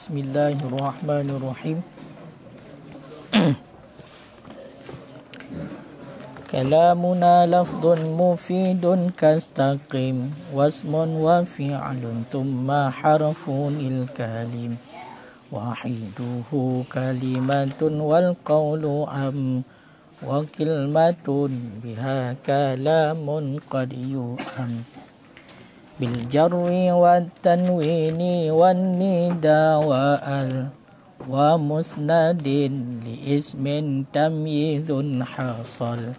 Bismillahirrahmanirrahim. Kalamuna lafdun mufidun kastaqim wasmun wa fi'lun thumma harfunil kalim wahiduhu kalimatun wal qawlu am wa kilmatun biha kalamun qad yu'am bil jarri wat tanwini wan nida wa al wa musnadin li ismin tamyizun hasal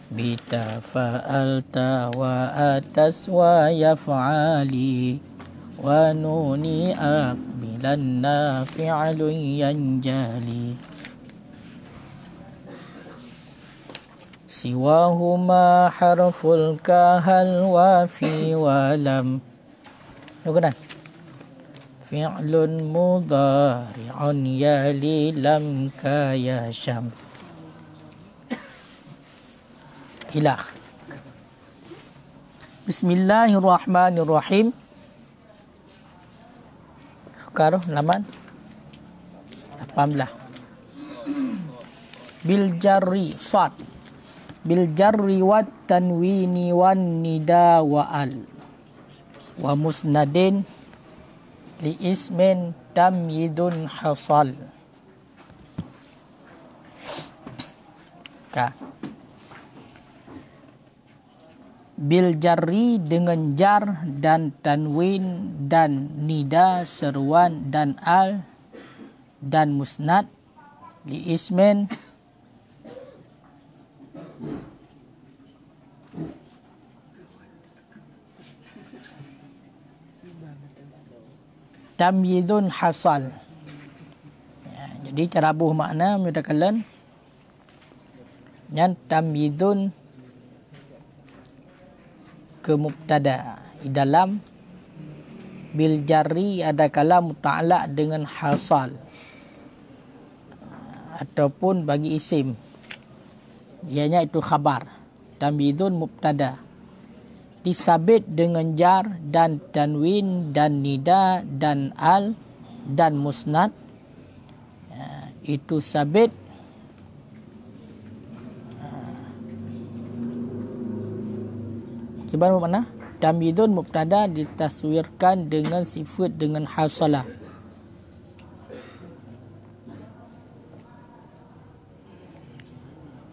bita fa'alta wa atas wa yaf'ali wa nuni aqbilanna fi'lun yanjali siwahuma harful kahal wa fi walam lukunan fi'lun mudhari'un yali lam kaya syam ilah. Bismillahirrahmanirrahim. Sekarang halaman 18. Bil jarri sad. Bil jarri wat tanwini wan nida wa al. Wa musnadin li ismin tamyidun hasal. Ka. Bil jarri dengan jar dan tanwin dan nida seruan dan al dan musnad li ismin tamyidun hasal. Ya, jadi cara buh makna mudakalan yang tamyidun ke mubtada dalam bil jarri ada kalam muta'allaq dengan hasal ataupun bagi isim ianya itu khabar tamyidun mubtada disabit dengan jar dan tanwin dan nida dan al dan musnad itu sabit Kibar mana? Tamyidun mubtada ditaswirkan dengan sifat dengan hasalah.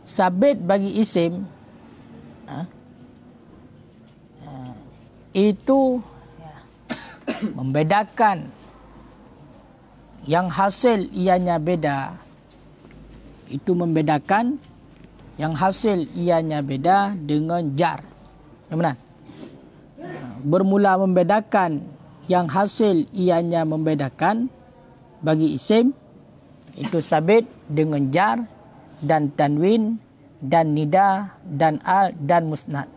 Sabit bagi isim itu membedakan yang hasil ianya beda. Itu membedakan yang hasil ianya beda dengan jar. Yang mana? Bermula membedakan yang hasil ianya membedakan bagi isim itu sabit dengan jar dan tanwin dan nida dan al dan musnad.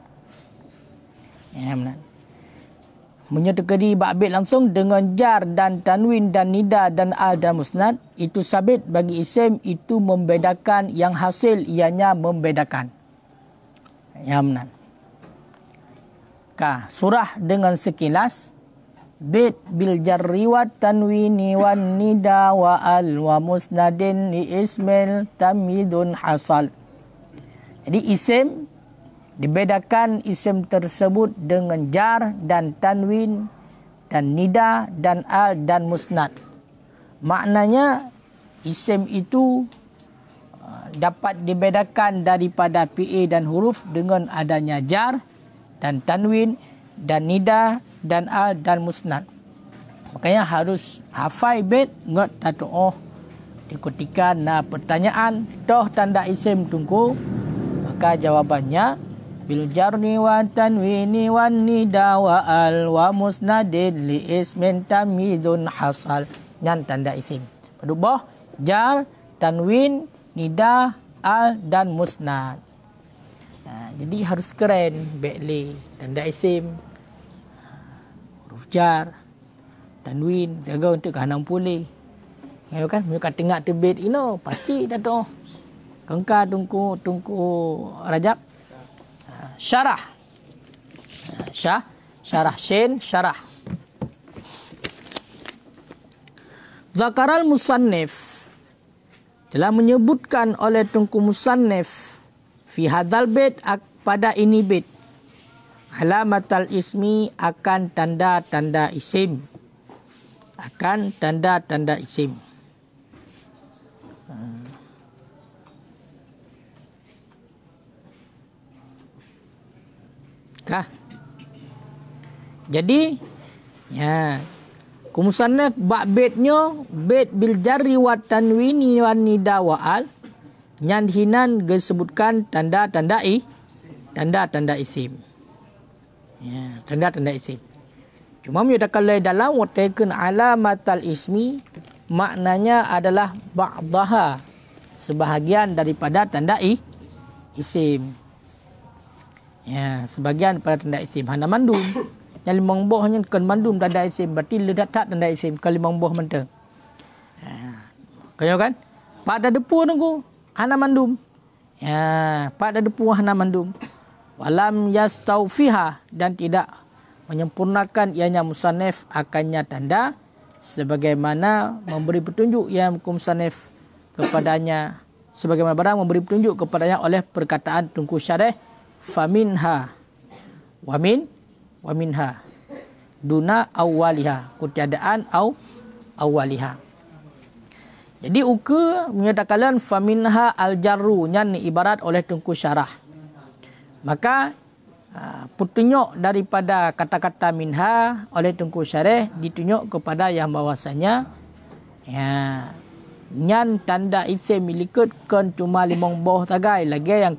Yang mana? Menyertai ba'bid langsung dengan jar dan tanwin dan nida dan al dan musnad itu sabit bagi isim itu membedakan yang hasil ianya membedakan. Yang mana? Surah dengan sekilas bit bil jarri wa tanwini wan nida wa al wa musnadin li ismil tamyidun hasal. Jadi isim dibedakan isim tersebut dengan jar dan tanwin dan nida dan al dan musnad. Maknanya isim itu dapat dibedakan daripada PA dan huruf dengan adanya jar dan tanwin dan nida dan al dan musnad. Makanya harus hafal bait ngot tatu ketika pertanyaan toh tanda isim tunggu maka jawabannya bil jarri wa tanwini wan nida wa al wa musnadin li ismin tamyidun hasal dan tanda isim. Berubah jar, tanwin, nida, al dan musnad. Jadi harus keren baiklah tanda isim huruf jar tanwin jaga untuk kanan pulih ya kan mereka tengah terbit pasti dah tu kengkar tungku Rajab syarah syarah shin syarah Zakaral musannif, telah menyebutkan oleh Tunku musannif fi hadzal bait, pada ini bait, alamatal ismi, akan tanda-tanda isim. Akan tanda-tanda isim. Kah? Jadi ya, musannif bab baitnya bait bil jarri wa tanwini wan nida wa al, nyan hinan disebutkan tanda-tanda tanda-tanda isim. Ya, tanda-tanda isim. Cuma kalau dalam watakan alamatal ismi, maknanya adalah ba'daha, sebahagian daripada tanda isim. Ya, sebagian pada tanda isim. Hana mandum. Yang limang bohnya kan mandum tanda isim. Berarti ledak tak tanda isim. Kalau limang boh mentang. Kaya kan? Pada depu nunggu. Hana mandum. Ya, pada depu hana mandum. Walam yastaufiha, dan tidak menyempurnakan ianya musannif akannya tanda, sebagaimana memberi petunjuk yang musannif kepadanya, sebagaimana barang memberi petunjuk kepadanya oleh perkataan Tunku Syarih, faminha waminha duna awwaliha, kutiadaan awwaliha. Jadi uka menyatakan faminha al-jarru, yang ibarat oleh Tunku Syarah. Maka petunjuk daripada kata-kata minha oleh Tunku Syarih ditunjuk kepada yang bahwasanya ya, nyan tanda isim milikut kan cuma limang boh tagai lagi yang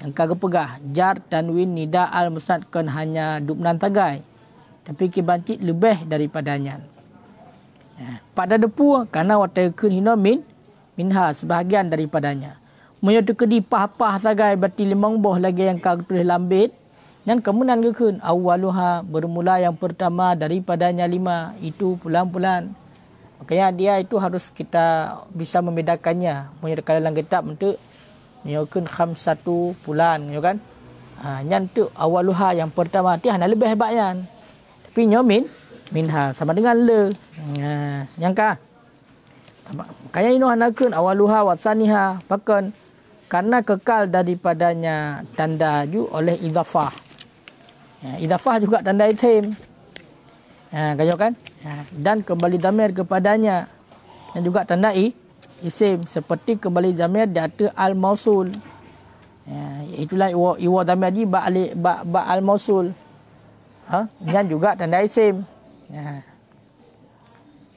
kepegah jar tanwin nida al musnad kan hanya dupnan tagai, tapi kibancit lebih daripadanya. Ya, pada depu karena watakeun hina minha, sebahagian daripadanya. Moyo tekedi pah-pah tagai berarti limang boh lagi yang tulis lambit, dan kemudian keun awaluha, bermula yang pertama daripadanya 5, itu pulan-pulan. Makanya dia itu harus kita bisa membedakannya. Moyo dalam kitab untuk menyokun khamsatu pulan, ya kan? Yang tu awaluha yang pertama, dia hanya lebih hebatnya. Tapi nyomin minha sama dengan le. Yang kah? Makanya ini hanakun awaluha wa tsaniha, bahkan karena kekal daripadanya tanda ju oleh idhafah. Idhafah juga tanda isim. Kaya kan? Dan kembali dhamir kepadanya, dan juga tanda isim, seperti kembali dhamir di atas al-mausul. Itulah iwa dhamir ji ba al-mausul. Dan juga tanda isim.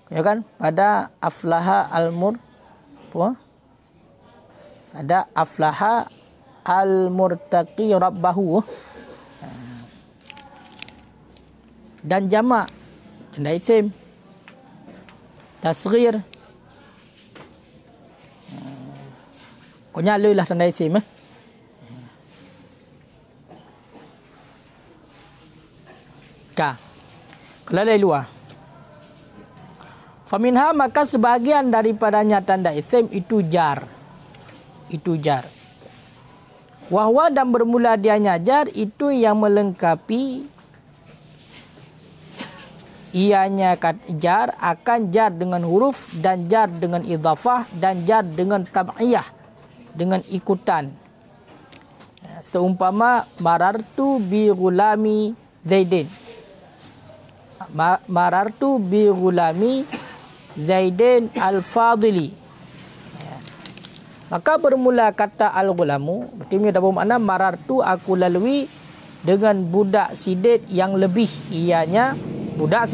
Kaya kan? Pada aflaha al-mur pada aflaha al-murtaqi rabbahu. Dan jamak tanda isim. Tasghir kau nyala lah tanda isim. Kalau dari luar, faminha, maka sebahagian daripadanya tanda isim itu jar. Itu jar. Wahwa, dan bermula dianya jar, itu yang melengkapi ianya jar akan jar dengan huruf, dan jar dengan idhafah, dan jar dengan tab'iyah, dengan ikutan. Seumpama marartu bi ghulami Zaidin. Marartu bi ghulami Zaidin al-Fadili. Maka bermula kata al-ghulamu, berarti ada bermakna marartu, aku lalui dengan budak sidid yang lebih, ianya budak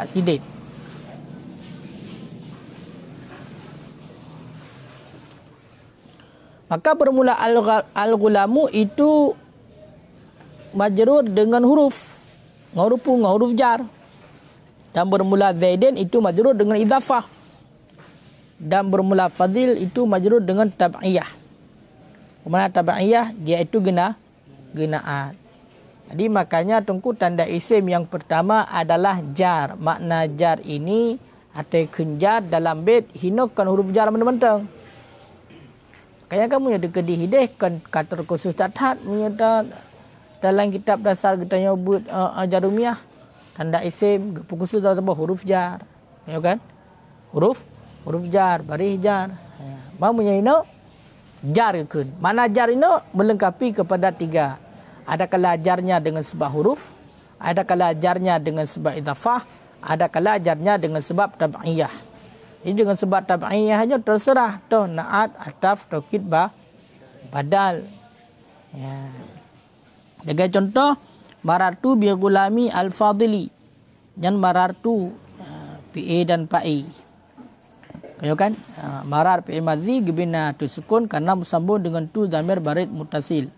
sidid. Maka bermula al-ghulamu itu majrur dengan huruf jar. Dan bermula Zaidin itu majrur dengan idhafah. Dan bermula Fadil itu majrur dengan tab'iyah. Kemana tab'iyah? Dia itu genaan. Jadi makanya Tunku tanda isim yang pertama adalah jar. Makna jar ini atau kenjar dalam bait hinakan huruf jar mentang-mentang. Makanya kamu yang dekedi hideh kan kata khusus tathat menyata dalam kitab dasar kita nyebut jarumiyah, tanda isim khusus atau huruf jar. Ya kan? Huruf jar, baris jar. Mamunya ino jar kun. Mana jar ino melengkapi kepada 3. Ada kala jarnya dengan sebab huruf, ada kala jarnya dengan sebab idhafah, ada kala jarnya dengan sebab tab'iyah. Jadi dengan sebab tab'iyah hanya terserah toh naat, ataf, taukid, badal. Ya. Sebagai contoh, marartu bi gulami al-fadili. Dan marartu PA dan PAI. Kayo kan? Marar PA madhi gibina tu sukun karena bersambung dengan tu zamir barid mutasil.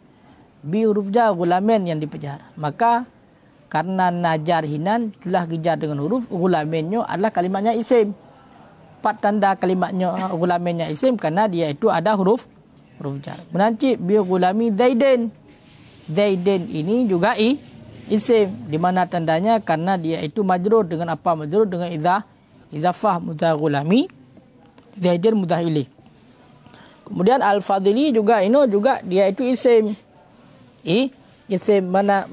Bi huruf jar gulamen yang dipejar. Maka karena najar hinan telah gejar dengan huruf, gulamennya adalah kalimatnya isim. 4 tanda kalimatnya gulamennya isim karena dia itu ada huruf jar. Menancip bi gulami zaidin. Zaidin ini juga isim, di mana tandanya karena dia itu majrur dengan apa? Majrur dengan izafah mudhaf gulami, zaidin mudhaf ilaih. Kemudian al-fadili juga dia itu isim. Isim mana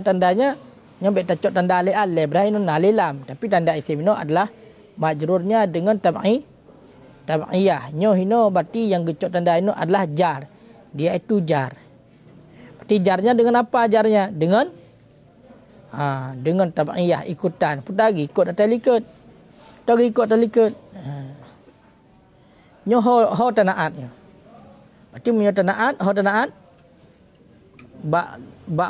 tandanya? Nyampe tacok tanda alif berarti nun alilam, tapi tanda isim itu adalah majrurnya dengan tab'iyah. Nyo hino berarti yang gecok tanda itu adalah jar. Dia itu jar. Berarti jarnya dengan apa jarnya? Dengan tab'iyah, ikutan. Putagi ikut atau ikut. Tagi ikut atau ikut. Nyo ho tanaatnya. Berarti punya tanaat ba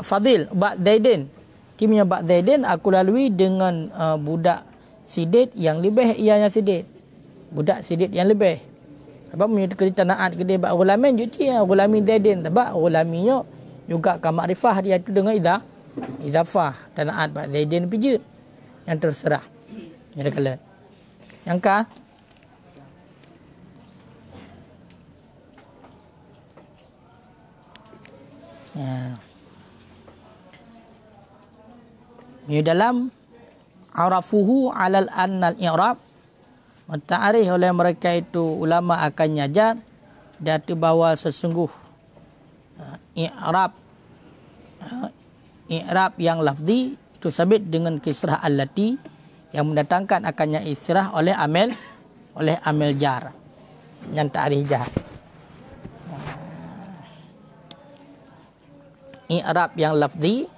fadil, ba zaidin. Timnya ba zaidin aku lalui dengan budak sidid yang lebih ianya sidid. Budak sidid yang lebih. Sebab punya cerita naat gede ba gulamin juci gulami zaidin. Sebab gulaminya juga ka makrifah dia itu dengan izafah dan naat ba zaidin pijut yang terserah. Ada kala. Yang ka Di dalam arafuhu alal annal i'rab ta'arif oleh mereka itu ulama akan nyajar datu bahawa sesungguh i'rab yang lafzi itu sabit dengan kisrah allati yang mendatangkan akannya israh oleh amil jar yang ta'arif jar. I'rab yang lafzi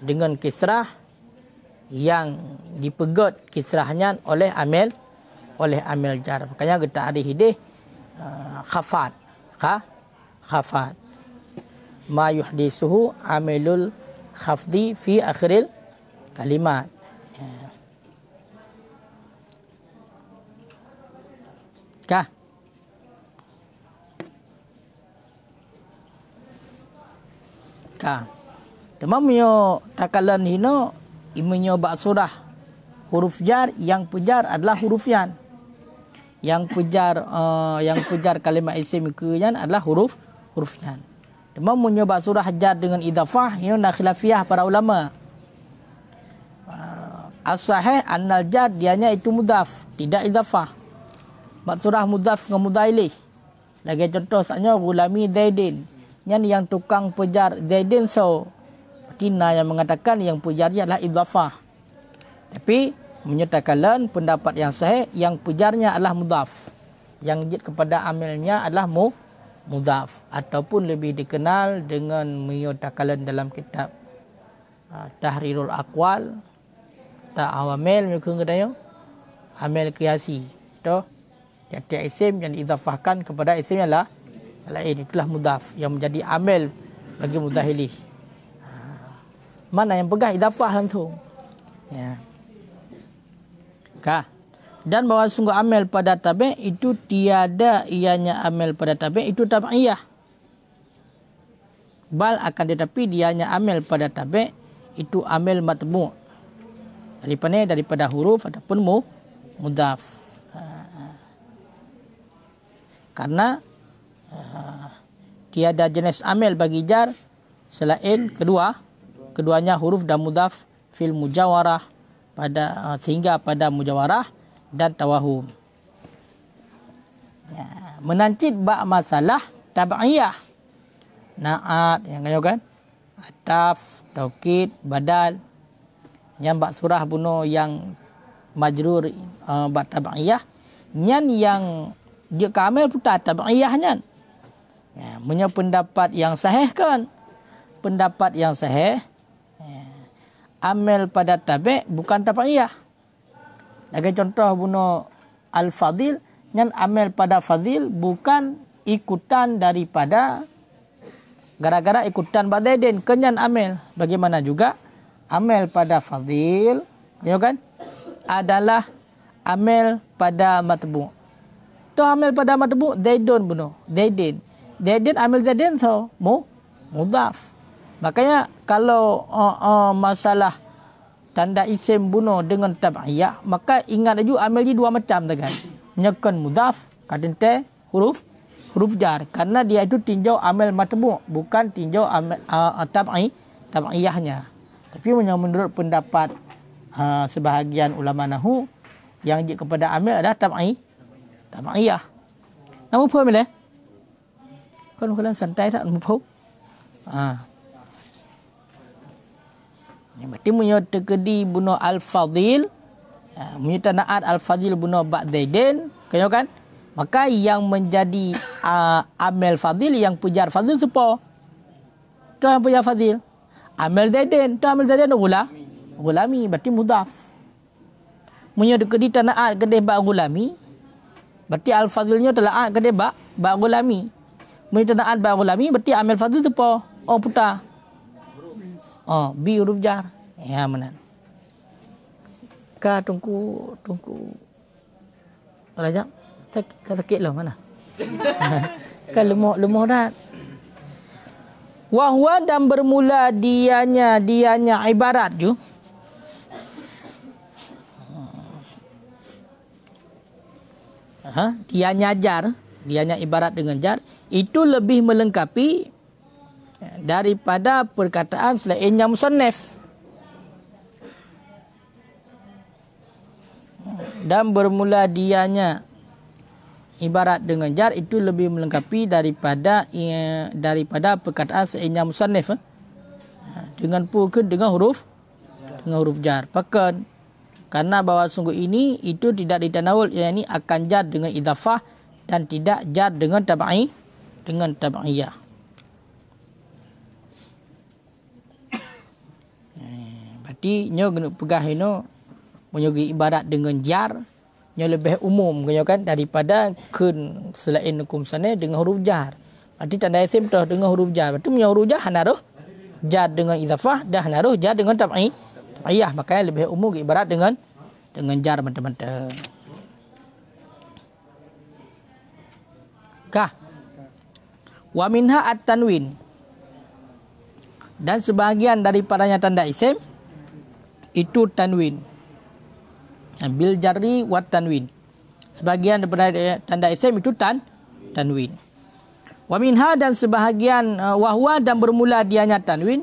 dengan kisrah yang dipegot kisrahnya oleh amil jar. Makanya kita ada hidih khafat. Khafat. Ma yuhdisuhu amilul khafdi fi akhiril kalimat. Kah? Demamnya takalan hino imunyo bak surah huruf jar yang pujar adalah huruf yan. Yang pujar kalimat isim keyan adalah huruf yan. Demamnya bak surah jar dengan idhafah hino nak khilafiyah para ulama. As-sahih annal jar dianya itu mudhaf, tidak idhafah. Bak surah mudhaf dengan mudhaf ilaih. Lagi contoh saknya gulami zaidin. Yang tukang pujar zaidin so Tina yang mengatakan yang pujarnya adalah idhafah. Tapi menyatakan pendapat yang sahih yang pujarnya adalah mudhaf. Yang jid kepada amilnya adalah mudhaf ataupun lebih dikenal dengan menyatakan dalam kitab Tahrirul Aqwal ta'awamil mungkin katanya amil qiyasi. Itu tiap isim yang diidhafahkan kepada isim ialah lain itulah mudhaf yang menjadi amil bagi mudhaf ilaih. Mana yang pegang idhafah langsung. Ya. Dan bahawa sungguh amil pada tabi' itu tiada ianya amil pada tabi' itu tab'iyah. Bal akan tetapi dianya amil pada tabi' itu amil matbu'. Daripada huruf ataupun mudhaf. Karena tiada jenis amil bagi jar selain keduanya huruf dan mudhaf fil mujawarah sehingga pada mujawarah dan tawahum. Menancit bak masalah tab'iyah. Naat yang kayo kan? Ataf, taukid, badal. Yang bak surah buno yang majrur ba tabaiyah nyan yang dia kamil putar tabaiyah nyan. Ya, punya pendapat yang sahih kan? Pendapat yang sahih amil pada tabi' bukan tabaiyah. Lagi contoh buno al-fadil nyan amil pada fadil bukan ikutan daripada gara-gara ikutan ba'daidin kenyan amil. Bagaimana juga amil pada fadil ya kan adalah amil pada matbu'. Tu amil pada matbu' zaidun buno zaidin amil zaidin so mudhaf. Makanya kalau masalah tanda isim buno dengan tabaiyah maka ingat aja amil dia dua macam kan. Nyakan mudhaf kadang te huruf jar karena dia itu tinjau amil matbu' bukan tinjau amil tabaiyahnya. Tapi menurut pendapat sebahagian ulama nahwu yang dia kepada amil adalah tabaiyah. Namun faham le? Kan kalian santai tak faham? Berarti punya terkedi buno al-fadil punya tanaat al-fadil buno ba'daidin kan? Maka yang menjadi amil fadil yang pujar fadil siapa? Tu yang pujar fadil amil zaidin. Tu amil zaidin gulami berarti mudhaf. Punya terkedi tanaat kedai ba' gulami berarti al-fadilnya telah kedai ba' gulami. Punya tanaat ba' gulami berarti amil fadil siapa? Putar bi huruf jar. Ya mana? Ka tunggu. Rajak. Sakit lah mana? Kan lemah dah. Wahwa dan bermula dianya ibarat ju. Dianya ibarat dengan jar itu lebih melengkapi daripada perkataan selainnya musannaf. Dan bermula dianya ibarat dengan jar itu lebih melengkapi daripada perkataan selainnya musannaf dengan huruf jar. Bahkan karena bahwa sungguh ini itu tidak ditanawul yakni akan jar dengan idhafah dan tidak jar dengan tabaiyah. Berarti nyo kena pegah ino menyogi ibarat dengan jar nyo lebih umum kan daripada kun selain hukum sana dengan huruf jar. Berarti tanda isim tu dengan huruf jar. Berarti punya huruf jar naruh jar dengan idhafah dah naruh jar dengan tabaiyah. Makanya lebih umum ibarat dengan jar teman-teman. Kah? Wa minha at-tanwin. Dan sebahagian daripadanya tanda isim itu tanwin. Bil jarri wa tanwin. Sebahagian daripada tanda isim itu tanwin. Wa minha dan sebahagian wahwa dan bermula dianya tanwin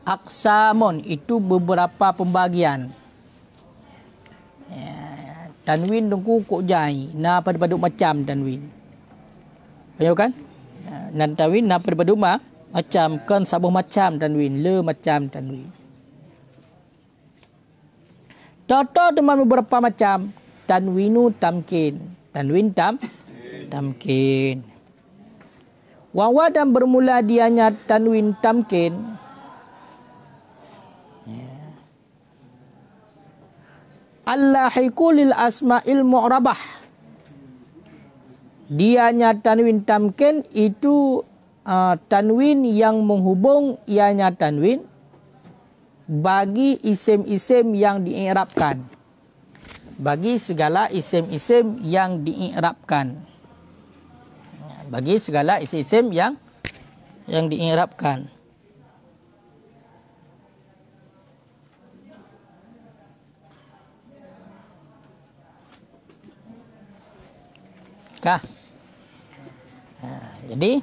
aqsamun itu beberapa pembagian. Tanwin tungku kok jai na pada macam tanwin. Tahu kan? Dan tanwin na pada macam kan sabuh macam tanwin le macam tanwin. Toto dengan beberapa macam tanwinu tamkin. Tanwin tamkin. Wawa dan bermula dianya tanwin tamkin. Allahiku lil asma'il mu'rabah. Dianya tanwin tamkin itu tanwin yang menghubung ianya tanwin bagi isim-isim yang dii'rabkan. Bagi segala isim-isim yang dii'rabkan. Bagi segala isim-isim yang dii'rabkan. Kah? Jadi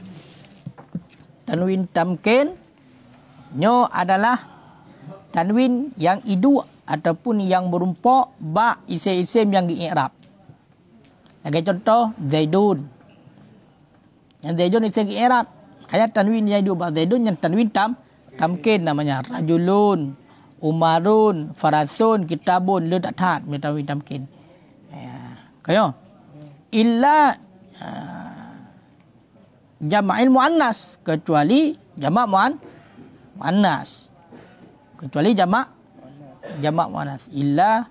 tanwin tamkin nyo adalah tanwin yang idu ataupun yang berumpak ba isim-isim yang dii'rab. Sebagai contoh Zaidun. Yang Zaidun isim dii'rab. Kayak tanwin yang idu ba Zaidun yang tanwin tamkin namanya. Rajulun, Umarun, Farasun, Kitabun, le tak taat tanwin tamkin. Ya, kayo. Illa jama'il muannas, kecuali jamak muannas. Kecuali jamak muannas. Illa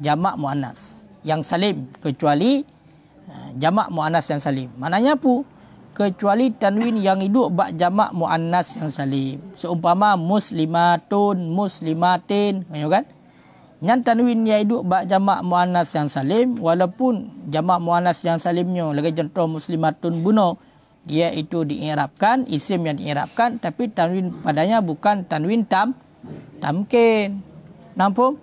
jamak muannas yang salim, kecuali jamak muannas yang salim. Maknanya apa? Kecuali tanwin yang hidup bak jamak muannas yang salim. Seumpama muslimatun, muslimatin, kan? Yang tanwin yang hidup bak jamak muannas yang salim, walaupun jamak muannas yang salimnya lagi contoh muslimatun bunuh, dia itu diirabkan, isim yang diirabkan, tapi tanwin padanya bukan tanwin tamkin. Nampak?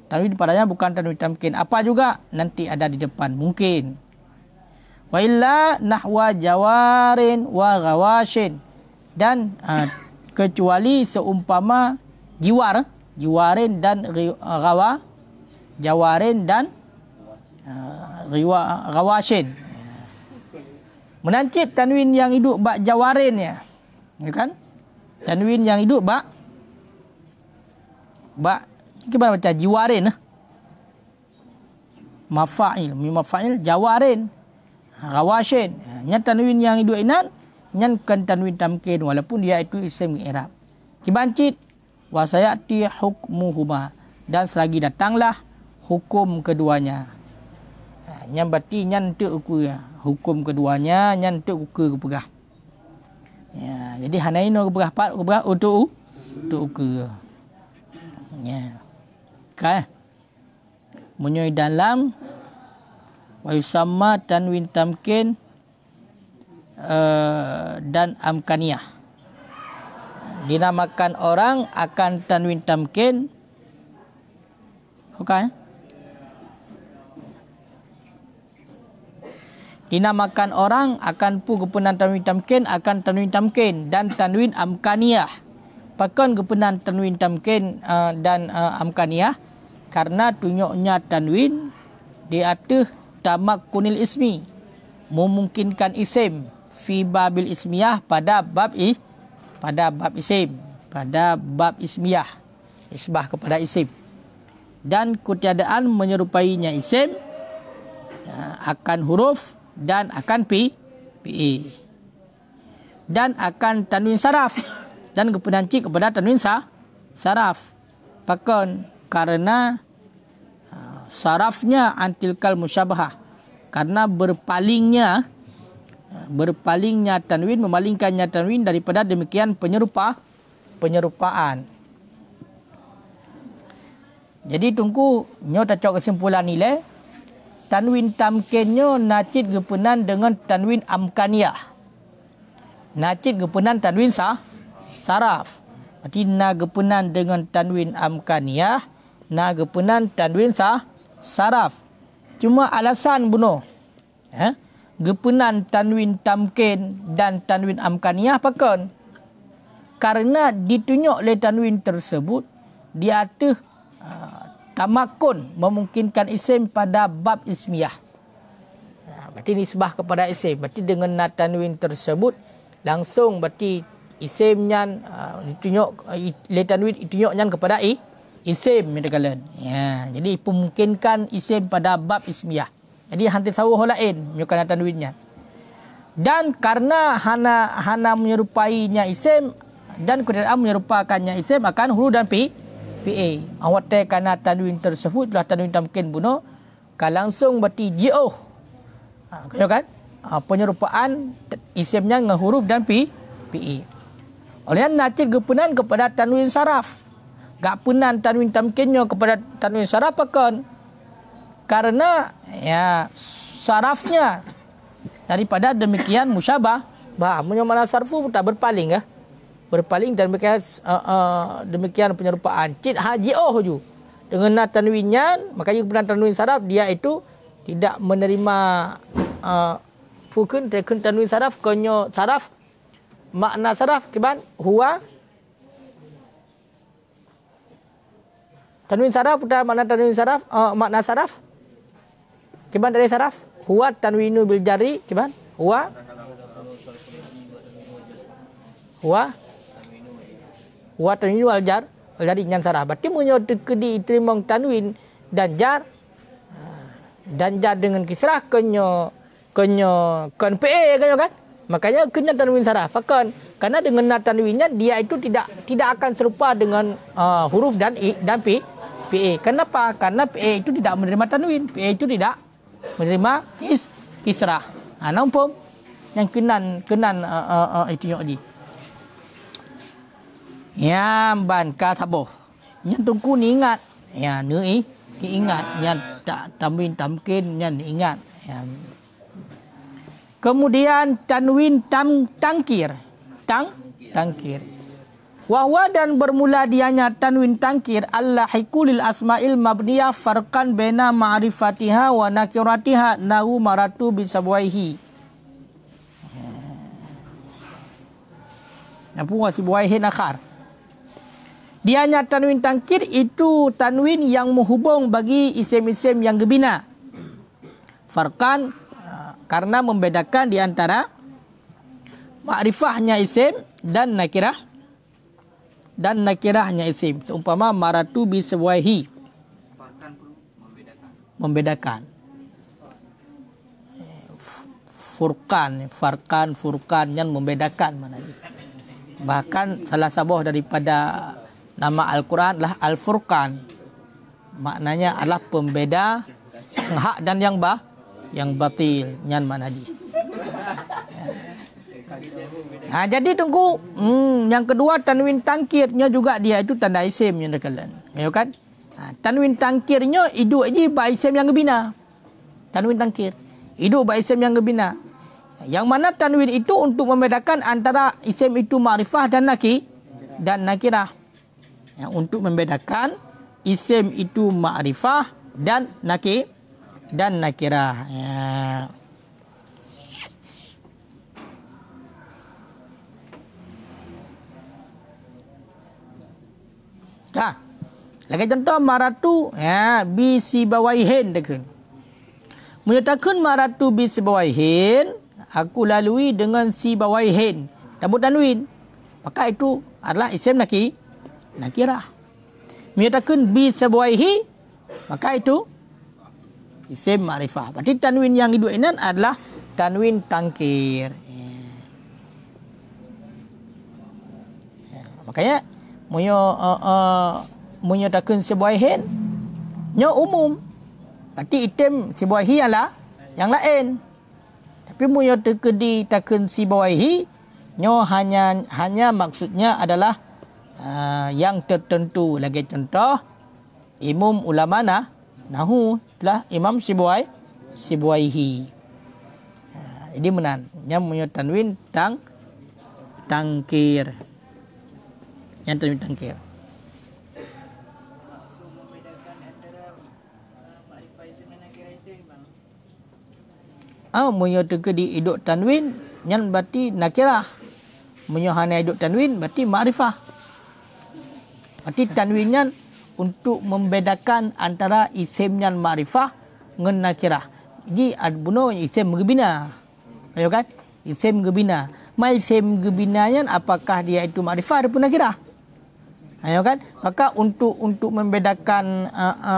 Tanwin padanya bukan tanwin tamkin. Apa juga? Nanti ada di depan. Mungkin. Wa illa nahwa jawarin wa ghawashin. Dan kecuali seumpama jiwarin dan jawarin dan ghawashin. Menancit tanwin yang hidup bak jawarin ya. Ya kan? Tanwin yang hidup bak gimana baca jiwarin? Mafa'il, jawarin, ghawashin. Nya tanwin yang hidup inan, nyan kan tanwin tamkin walaupun dia itu isim i'rab. Kibancit wa sayati hukmuhuma, dan selagi datanglah hukum keduanya. Nyan berarti nyan tu ukur ya. Hukum keduanya nyan tu ukur keperah. Ya, jadi hanaino keperah untuk ukur. Ya. Okay. Menyoi dalam wa yusamma tanwin tamkin dan amkaniyah. Dinamakan orang akan tanwin tamkin. Okay. Dinamakan orang akan pu kepenan tanwin tamkin akan tanwin tamkin dan tanwin amkaniyah. Pakon kepenan tanwin tamkin dan amkaniyah karena tunjuknya tanwin di atas tamakkunil ismi, memungkinkan isim fi babil ismiyah pada bab isim, pada bab ismiyah, isbah kepada isim, dan ketiadaan menyerupainya isim akan huruf dan akan pi dan akan tanwin saraf dan kepenanci kepada tanwin saraf. Pakon karena sarafnya antilkal musyabahah, karena berpalingnya tanwin, memalingkannya tanwin daripada demikian penyerupaan. Jadi tunggu nyo tacok kesimpulan nilai tanwin tamkinnya nacid gepenan dengan tanwin amkaniyah, nacid gepenan tanwin saraf. Berarti na gepenan dengan tanwin amkaniyah, na gepenan tanwin saraf. Cuma alasan bunuh gepenan tanwin tamkin dan tanwin amkaniyah pakon, karena ditunjuk oleh tanwin tersebut di atas tamakun, memungkinkan isim pada bab ismiyah. Berarti nisbah kepada isim. Berarti dengan tanwin tersebut langsung berarti isimnya ditunjuk oleh tanwin, ditunjuknya kepada isim metakalan. Ya, jadi memungkinkan isim pada bab ismiyah. Jadi hantar sawuh lain menunjukkan tanwinnya. Dan karena hana menyerupainya isim dan keadaan menyerupakannya isim akan huruf dan PA. Awat karena tanwin tersebut telah tanwin tamkin bunuh, kan langsung berarti ji'uh. Kan? Penyerupaan isimnya dengan huruf dan PA. Oleh nacid gepenan kepada tanwin saraf. Gak penan tanwin tamkinnya kepada tanwin saraf pakon. Karena ya sarafnya daripada demikian musyabah. Menyamala sarfu tak berpaling ya. Berpaling dan demikian penyerupaan. Cid haji ju. Dengan tanwinnya, makanya kepenan tanwin saraf dia itu tidak menerima pukun tanwin saraf konyo saraf. Makna saraf kiban huwa tanwin saraf putar makna tanwin saraf makna saraf kiban dari saraf huwa tanwinu bil jari kiban huwa tanwinu al jar jadi nyan sarah. Berarti munyo tekedi terima tanwin dan jar dengan kisrah kenyo kon PA kan. Makanya kena tanwin sarah fakon. Karena dengan tanwinnya dia itu tidak akan serupa dengan huruf dan PA. Kenapa? Karena PA itu tidak menerima tanwin. PA itu tidak menerima kisrah. Nampak yang kenan itu ni. Ya ban ka saboh. Yang tungku ni ingat. Ya ni ingat. Yang tak tanwin tamkin yang ingat. Ya. Kemudian tanwin tangkir. Tangkir. Wahwa dan bermula dianya tanwin tangkir al-lahiqu lil asma'il mabniyah farqan baina ma'rifatiha wa nakiratiha nahu maratu bisabwaihi. Apa wasibwaihi nakhar. Dianya tanwin tangkir itu tanwin yang menghubung bagi isim-isim yang gebina. Farqan karena membedakan di antara ma'rifahnya isim dan nakirahnya isim. Seumpama maratu bisawaihi. Membedakan. Furqan yang membedakan maknanya. Bahkan salah satu daripada nama Al-Quran adalah Al-Furqan. Maknanya adalah pembeda yang hak dan yang batil nyan manadi. Jadi tunggu yang kedua tanwin tangkirnya juga dia itu tanda isim yang dekalan. Ya kan? Tanwin tangkirnya hidup aja ba isim yang gebina. Tanwin tangkir hidup ba isim yang gebina. Yang mana tanwin itu untuk membedakan antara isim itu ma'rifah dan nakirah. Ya, untuk membedakan isim itu ma'rifah dan nakirah. Ya. Lagi contoh maratu bi sibawaihin dekeun. Menyatakan maratu bi sibawaihin, aku lalui dengan sibawaihin. Dabut tanwin. Maka itu adalah isim nakirah. Menyatakan bi sibawaihi, maka itu isim ma'rifah. Berarti tanwin yang hidup ini adalah tanwin tangkir. Makanya munyo takun sebuahin nyo umum. Berarti item sebuahi adalah yang lain. Tapi munyo tekedi takun sebuahi nyo hanya maksudnya adalah yang tertentu. Lagi contoh imam ulama nahu telah imam sebuaihi. Jadi menan nya munyo tanwin tangkir. Yang tanwin tangkir. Munyo tekedi hidup tanwin yang berarti nakirah. Munyo hanya hidup tanwin berarti ma'rifah. Berarti tanwinnya untuk membedakan antara isim yang ma'rifah dengan nakirah. Jadi adbuno isim gebina. Ayo kan? Isim gebina. Mai isim gebinanya apakah dia itu ma'rifah ataupun nakirah? Ayo kan? Maka untuk membedakan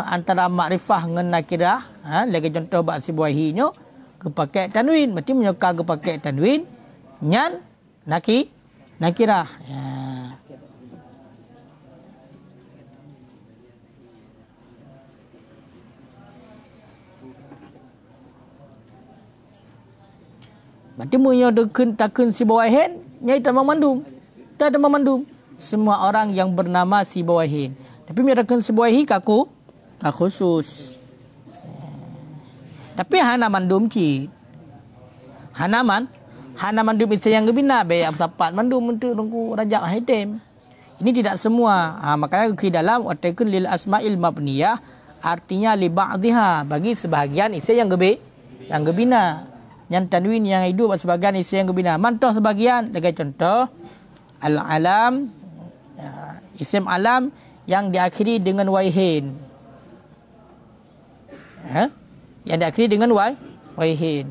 antara ma'rifah dengan nakirah, lagi contoh bab sibuahi nyo kepakai tanwin. Berarti menyokak kepakai tanwin nyan nakirah. Ya. Berarti munyo takun sibuahin nyai tamang mandum. Dah tamang mandum. Semua orang yang bernama sibuahin. Tapi takun sibuahi kaku tak khusus. Tapi hana mandum ci. Hana mandum itu yang gebina bayak sapat mandum untuk tunggu rajak haitem. Ini tidak semua. Makanya di dalam watakun lil asma'il mabniyah artinya li ba'dihha bagi sebahagian isim yang gebina. Yang tanwin yang hidup sebagian isim yang gebina. Mantoh sebagian. Lagi contoh al-alam isim alam yang diakhiri dengan waihin. Yang diakhiri dengan waihin.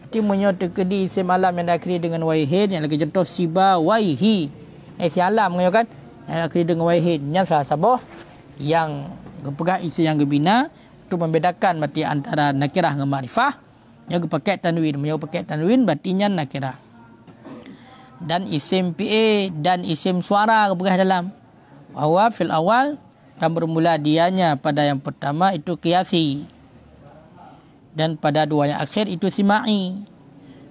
Jadi munyo tekedi isim alam yang diakhiri dengan waihin yang lagi contoh siba waihi. Si alam kan? akhir dengan wahid nya salah sabah yang pegang isim yang gebina untuk membedakan berarti antara nakirah dengan makrifah. Yang pakai tanwin, yang pakai tanwin berarti nya nakirah. Dan isim PA dan isim suara bergah dalam bahwa fil awal dan bermula dianya pada yang pertama itu qiyasi dan pada dua yang akhir itu simai.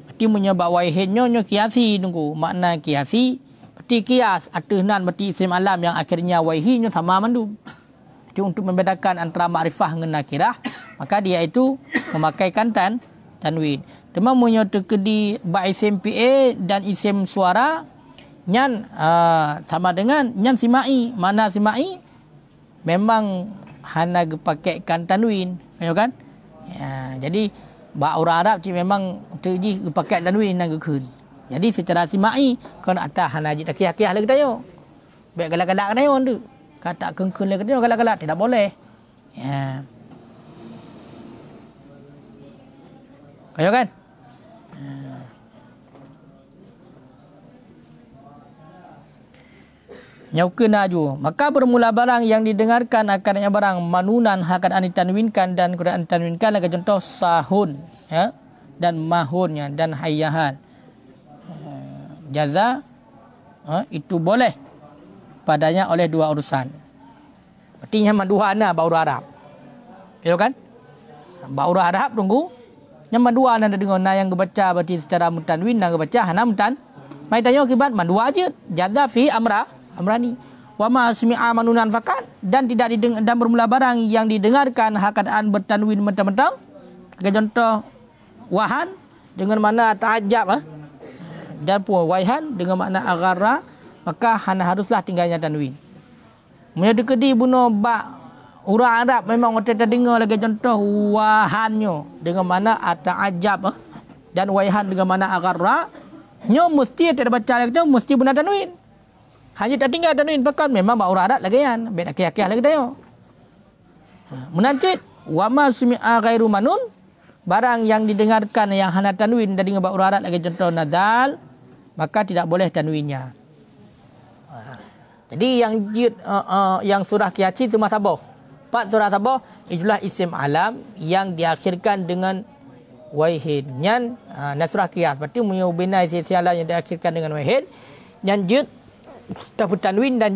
Berarti menyebab wahidnya nyo qiyasi tunggu. Makna qiyasi berarti qiyas atehnan berarti isim alam yang akhirnya wahidnya sama mandu. Jadi untuk membedakan antara makrifah dengan nakirah, maka dia itu memakaikan tanwin. Demam punya terkedi ba isim PA dan isim suara nyan sama dengan nyan simai. Mana simai memang hana gepakaikan tanwin, kan? Ya, jadi ba orang Arab ci memang terji gepakai tanwin nang gekeun. Jadi secara simai kan atas hana ji takiah-kiah lagi tayo. Baik galak-galak tayo ndu. Kata keun-keun lagi tayo galak-galak tidak boleh. Ya. Kayo kan? Nyaukeun aju. Maka bermula barang yang didengarkan akarnya barang manunan akan ditanwinkan dan Quran tanwinkan lagi contoh sahun ya dan mahunnya dan hayyahan. Jaza itu boleh padanya oleh dua urusan. Berarti yang dua ana ba urang Arab. Ya kan? Ba urang Arab tunggu. Yang dua ana dengar yang baca berarti secara mutanwin dan baca hana mutan. Mai tanya akibat dua aja. Jaza fi amrani wa ma sami'a manunan fakat dan tidak didengar dan bermula barang yang didengarkan hakadaan bertanwin mentang-mentang. Sebagai contoh wahan dengan makna ta'ajab dan pun waihan dengan makna agharra, maka hana haruslah tinggalnya tanwin. Punya dekedi buno ba urang Arab memang orang tak dengar lagi contoh wahannya dengan makna ta'ajab dan waihan dengan makna agharra nyo mesti tak baca lagi tu mesti guna tanwin. Hanya tak tinggal tanwin pakan memang ba urang Arab lagi kan. Beda kiah-kiah lagi tayo. Menancit wa ma sami'a ghairu manun barang yang didengarkan yang hana tanwin dari ba urang Arab lagi contoh nadal maka tidak boleh tanwinnya. Jadi yang surah qiyasi cuma sabah. 4 surah sabah itulah isim alam yang diakhirkan dengan wahid. Nyan surah qiyas berarti menyubina isim alam yang diakhirkan dengan wahid. Nyan jud tapu tanwin dan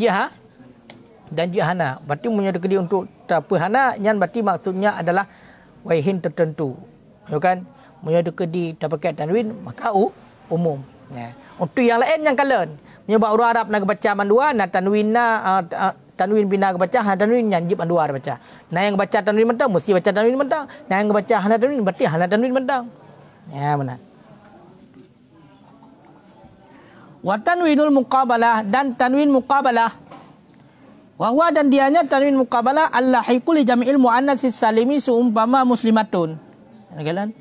jihana. Berarti menyedekedi untuk tapu hana nyan berarti maksudnya adalah waihin tertentu. Ya kan? Menyedekedi tak pakai tanwin maka umum. Ya. Untuk yang lain yang kalen. Menyebab urang Arab nak baca mandua na tanwin bina baca hana tanwin nyanjib mandua baca. Nah yang baca tanwin mentang mesti baca tanwin mentang. Nah yang baca hana tanwin berarti hana tanwin mentang. Ya benar. Wa tanwinul muqabalah dan tanwin muqabalah. Wahwa dan dianya tanwin muqabalah allahiqu li jam'il muannatsis salimi seumpama muslimatun. Kan?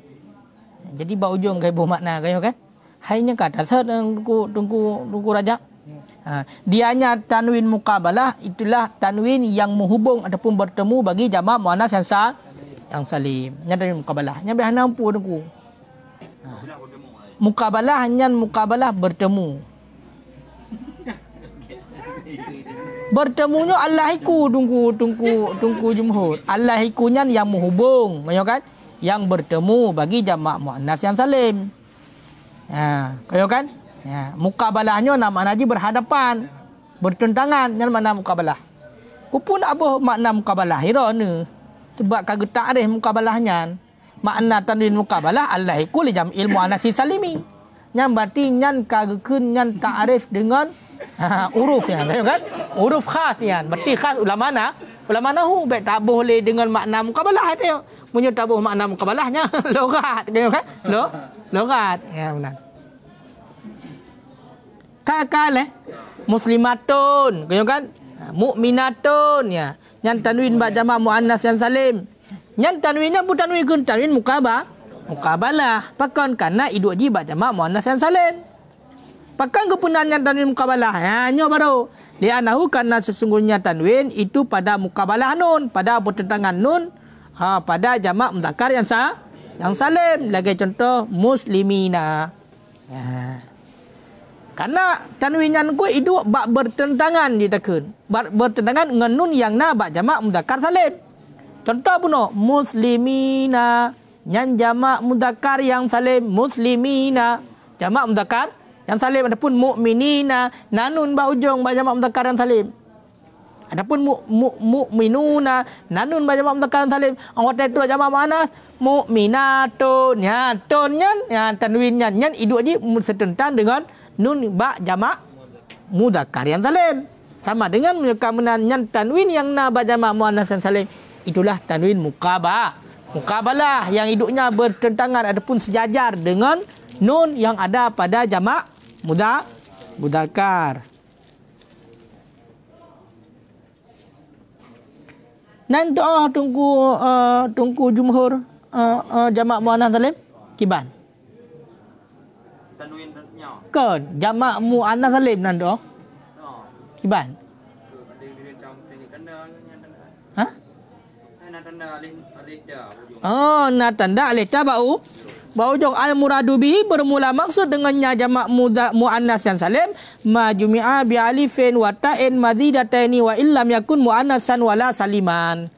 Jadi ba ujung kai buh makna kayo kan? Hanya kata set tunggu raja. Dianya tanwin muqabalah itulah tanwin yang menghubung ataupun bertemu bagi jamak muannas yang salim. Nya tanwin muqabalah. Nya behana ampu tunggu. Muqabalah hanya muqabalah bertemu. Bertemunya allahiku tunggu jumhur. Allahikunya yang menghubung, kan? Yang bertemu bagi jamak muannas yang salim. Kayo kan? Muqabalahnya nama naji berhadapan, bertentangan dengan makna muqabalah. Ku pun apa makna muqabalah hira ni? Sebab kagak tak ada muqabalahnya. Makna tanwin muqabalah allahiku li jam'il muannas salimi. Nyan berarti nyan kagekeun nyan ta'rif dengan uruf ya kan? Uruf khas yan. Berarti khas ulama nahu baik tak boleh dengan makna muqabalah itu. Punya tabuh makna muqabalahnya lughat kan? Lughat. Ya benar. Kakale muslimatun kan? Mukminatun ya. Nyan tanwin ba jamak muannas yang salim. Nyan tanwinnya bukan tanwin muqabalah. Pakon karena iduk ji ba jamak muannas yang salim. Pakan kepunan yang tanwin muqabalah. Nyo baru. Li'anahu karena sesungguhnya tanwin itu pada muqabalah nun, pada pertentangan nun, pada jamak mudzakkar yang salim. Lagi contoh muslimina. Karena tanwin yang ku itu bak bertentangan ditekan. Bertentangan dengan nun yang na bak jamak mudzakkar salim. Contoh puno muslimina, yang jamak mudzakkar yang salim muslimina, jamak mudzakkar yang salim. Adapun mukminina, nanun bak ujung bak jamak mudzakkar yang salim. Adapun mukminuna, nanun bak jamak mudzakkar yang salim. Orang kata itu jamak muannas mukminatun. Ya, tonnya ya tanwinnya nyan itu aja setentang dengan nun bak jamak mudzakkar yang salim. Sama dengan menyan tanwin yang na bak jamak muannas yang salim. Itulah tanwin mukabalah yang hidupnya bertentangan ataupun sejajar dengan nun yang ada pada jamak mudzakkar. Nanti tunggu jumhur jamak muannas salim kiban. Tanwinnya. Kan jamak muannas salim nanti kiban. Hah? Oh, na tanda alif ta bau ujung al muradu bihi bermula maksud dengannya jamak muannas yang salim majumi'a bi alifin wa ta'in mazidataini wa illam yakun muannasan wala saliman.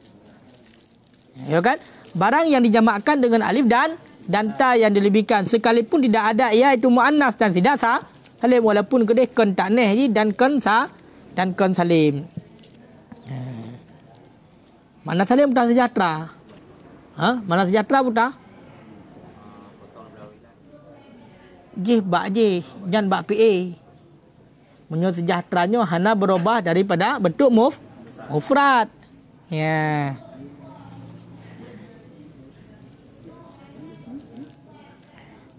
Ya kan? Barang yang dijamakkan dengan alif dan ta yang dilebihkan sekalipun tidak ada ia itu muannas dan tidak salim walaupun kedeh kan takneh dan kan salim. Mana salim buta sejahtera? Mana sejahtera buta? Jih bak jih, jan bak PA. Menyo sejahteranya hana berubah daripada bentuk mufrad. Ya.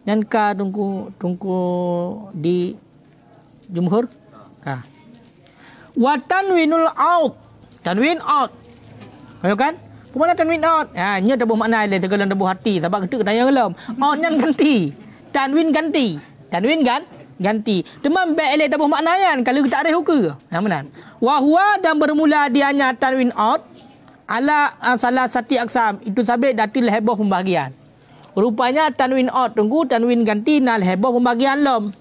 Dan ka tunggu di jumhur. Ka. Wa tanwinul out. Tanwin out. Ayo kan? Pemana tanwin out? Ha, nya tabuh makna lain segala tabuh hati sebab ketuk tanya gelem. Out nyan ganti. Tanwin ganti. Tanwin kan? Ganti. Demam baik elek tabuh makna yan kalau tak ada hukum. Ha benar. Wa huwa dan bermula dianya tanwin out ala salah satu aksam itu sabit datil heboh pembagian. Rupanya tanwin out tunggu tanwin ganti nal heboh pembagian lom.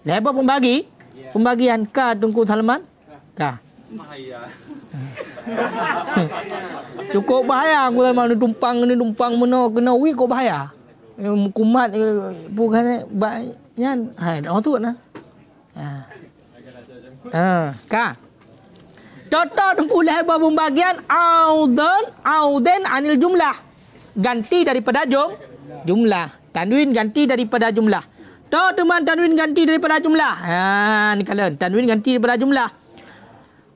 Heboh pembagian ka tunggu Salman? Ka. Cukup bahaya aku lama ni tumpang meno kena wi kok bahaya. Kumat bukan banyak. Hai, orang tu nah. Ka. Contoh tunggu heboh pembagian auden anil jumlah. Ganti daripada jumlah. Tanwin ganti daripada jumlah. Tahu teman tanwin ganti daripada jumlah. Ni kalian tanwin ganti daripada jumlah.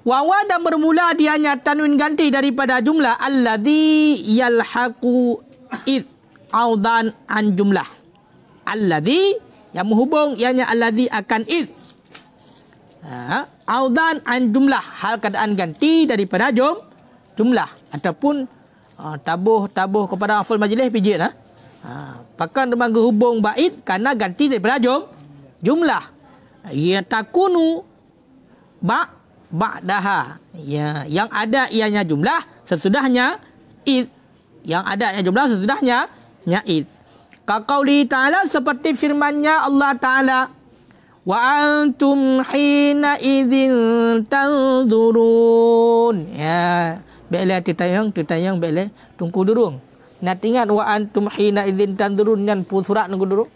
Wawa dan bermula dianya tanwin ganti daripada jumlah alladhi yalhaqu id audan an jumlah. Alladhi yang menghubung ianya alladhi akan id. Audan an jumlah hal keadaan ganti daripada jumlah ataupun tabuh kepada hafal majlis pijit pakan dengan hubung bait karena ganti daripada jumlah. Ya takunu ba'daha. Ya, yang ada ianya jumlah sesudahnya id. Yang ada ianya jumlah sesudahnya id. Kaqauli ta'ala seperti firman-Nya Allah Ta'ala. Wa antum hina idzin tanzurun. Ya, baiklah ditayang baiklah tunggu durung. Nak ingat wa antum hina idzin tanzurun nyan pu surat nunggu durung.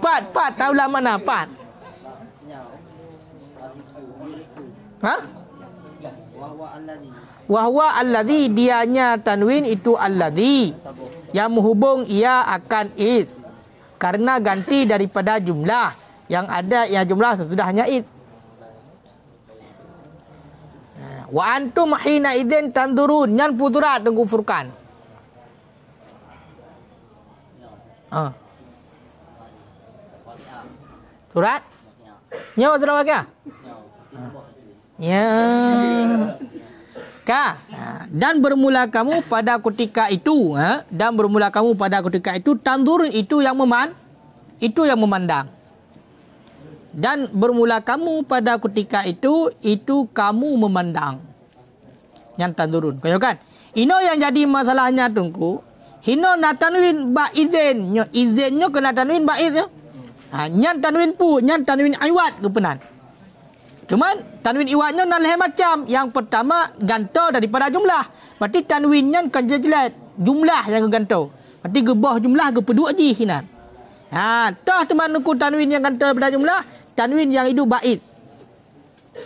Pat tahu lah mana pat? Wahwa alladhi dianya tanwin itu alladhi yang menghubung ia akan id karena ganti daripada jumlah yang ada yang jumlah sesudahnya id. Wa antum hina idzin tanzurun nyan puturat tunggu Furqan. Surat? Nyawa surat apa? Ya. Ka. Dan bermula kamu pada ketika itu, dan bermula kamu pada ketika itu tanzurun itu yang memandang. Dan bermula kamu pada ketika itu kamu memandang. Yang tanzurun. Kau kan? Ini yang jadi masalahnya tunggu. Hino na tanwin ba'idin. Nyo izin nyo kena tanwin ba'id nyo. Nyan tanwin pu, nyan tanwin iwat ke penan. Cuman tanwin iwat nyo nak lain macam. Yang pertama ganto daripada jumlah. Berarti tanwin nyan kan jelas jumlah yang ganto. Berarti gebah jumlah ke pedua ji hinan. Tah teman nuku tanwin yang ganto daripada jumlah, tanwin yang hidup ba'id.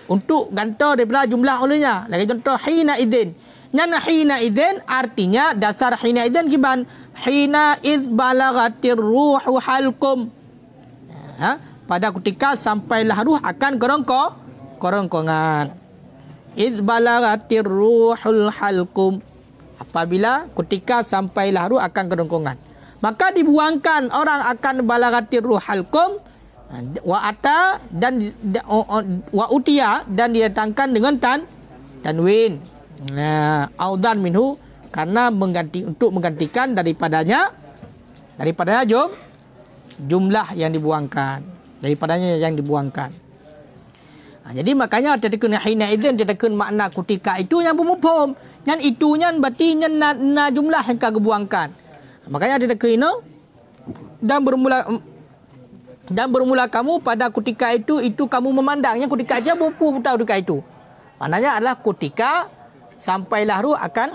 Untuk ganto daripada jumlah olehnya. Lagi contoh hina idzin. Nyan hina idzin artinya dasar hina idzin kiban hina iz balagatir ruhu halkum. Pada ketika sampailah ruh akan kerongkongan. Iz balagatir ruhul halkum. Apabila ketika sampailah ruh akan kerongkongan. Maka dibuangkan orang akan balagatir ruh halkum wa ata dan wa utia dan didatangkan dengan tanwin. Audan minhu karena untuk menggantikan daripadanya jumlah yang dibuangkan, jadi makanya tetekun hina idzin tetekun makna ketika itu yang bermufhum yang itu yang berarti yang na jumlah yang kau buangkan. Makanya tetekun ini dan bermula kamu pada ketika itu kamu memandangnya ketika aja buku tahu ketika itu. Maknanya adalah ketika sampailah ruh akan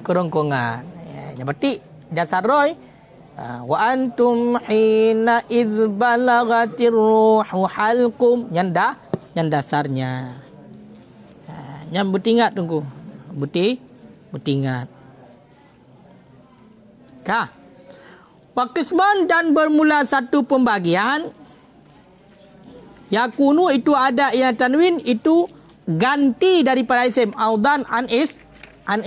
kerongkongan. Ya, berarti dasar roy wa antum hina idz balagatir ruhu halkum yang dasarnya. Yang betingat tunggu. Betingat. Kah? Wakisman dan bermula satu pembagian. Yakunu itu ada yang tanwin itu ganti daripada isim. Audan an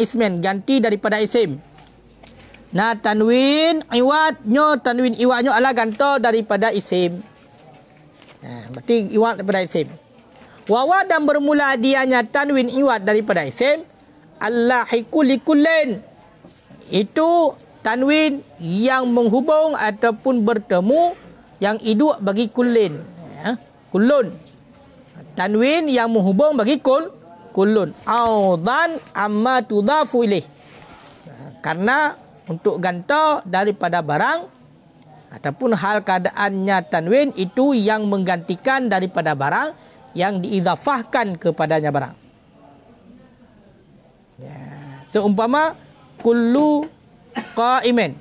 ismen ganti daripada isim. Nah tanwin iwadnya adalah ganto daripada isim. Berarti iwad daripada isim. Wawa dan bermula dianya tanwin iwad daripada isim. Allahiku likullin. Itu tanwin yang menghubung ataupun bertemu yang hidup bagi kullin. Kullun. Tanwin yang menghubung bagi kullun. Audan amma tudafu ilaih. Karena untuk ganto daripada barang ataupun hal keadaannya tanwin itu yang menggantikan daripada barang yang diidhafahkan kepadanya barang. Seumpama kullu qaimin.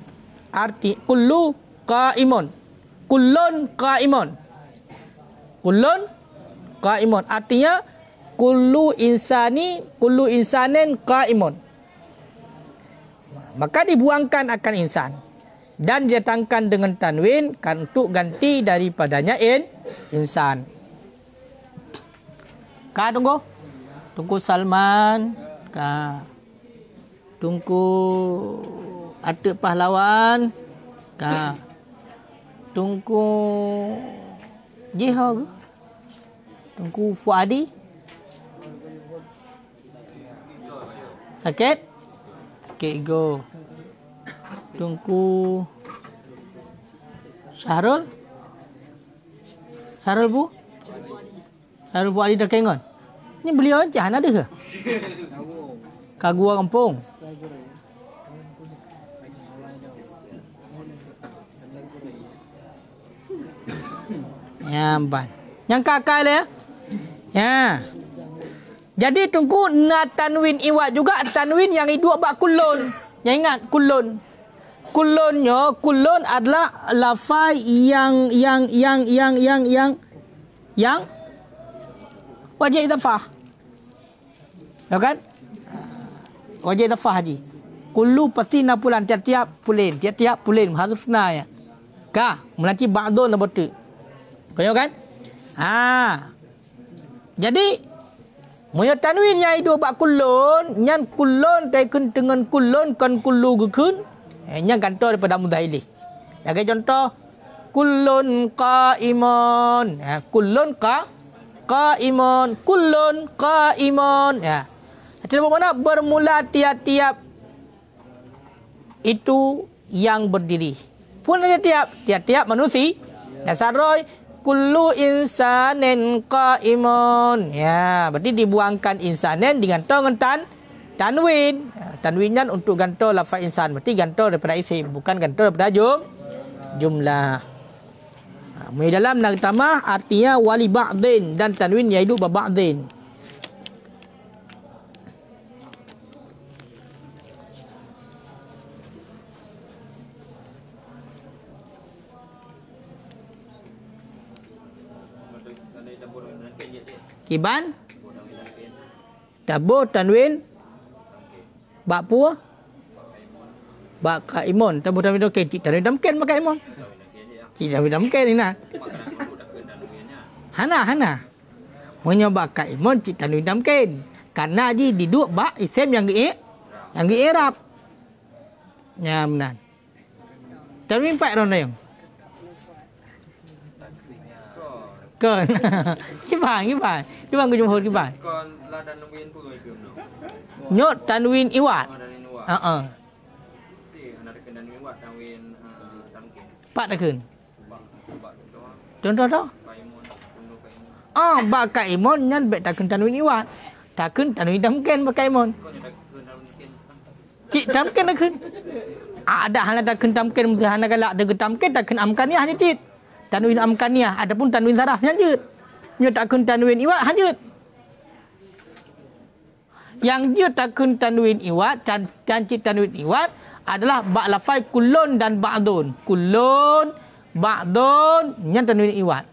Arti kullu qaimun. Kullun qaimun. Kullun qaimun. Artinya kullu insanin qaimun. Maka dibuangkan akan insan dan didatangkan dengan tanwin kan untuk ganti daripadanya insan. Ka tunggu. Tunggu Salman. Ka. Tunggu Atuk Pahlawan. Ka. Tunggu Jihog. Tunggu Fuadi. Sakit? Sakit go. Tunggu Syahrul. Syahrul bu? Syahrul Fuadi dah kengon. Ni beliau aja ada ke? Kagua kampung. Ya, ban. Yang kakak le. Ya. Jadi tunggu na tanwin iwat juga tanwin yang hidup bak kulun. Yang ingat kulun. Kulun adalah lafaz yang wajib idafah. Ya kan? Wajib idafah haji. Kullu pasti na pulan tiap-tiap pulen harusna ya. Ka, melaci ba'dun na betul. Kau kan? Jadi moya tanwin yang hidup bak kulun, nyan kulun taikun dengan kulun kan kullu gukun. Nyan kantor daripada mudhaili. Jaga contoh kullun qaimun. Kullun qaimun. Kullun qaimun. Ya. Jadi bagaimana bermula tiap-tiap itu yang berdiri. Pun ada tiap-tiap manusia. Dasar roy kullu insanin qaimun. Ya, berarti dibuangkan insanin dengan tanwin. Tanwinnya untuk gantar lafaz insan. Berarti gantar daripada isim, bukan gantar daripada jumlah. Di dalam nak tamah artinya wali ba'din dan tanwin iaitu ba'din. Kiban tabur tanwin bak pua bak kaimun tabur tanwin okey tanwin damken bak kaimun tanwin damken ni nah hana punya bak kaimun tanwin damken karena di duduk bak isim yang i'rab ya benar tanwin pak ron yang con cái bài của Trung Hồn cái bài còn là tanwin pun ikut no nhốt tanwin iwat thì ada tanwin iwat tanwin tamkin pak dah kun contoh dah ba kaimon nyan bet takun tanwin iwat takun tanwin tamkin ba kaimon cik tamkin dah kun ada hana takun tamkin mesti hana galak ada tamkin takun amkaniah hanya cik tanwin amkaniah adapun tanwin zaraf lanjut nyo takun tanwin iwat lanjut yang dia takun tanwin iwat dan cik tanwin iwat adalah ba' lafai kullun dan ba'dun kullun ba'dun nyan tanwin iwat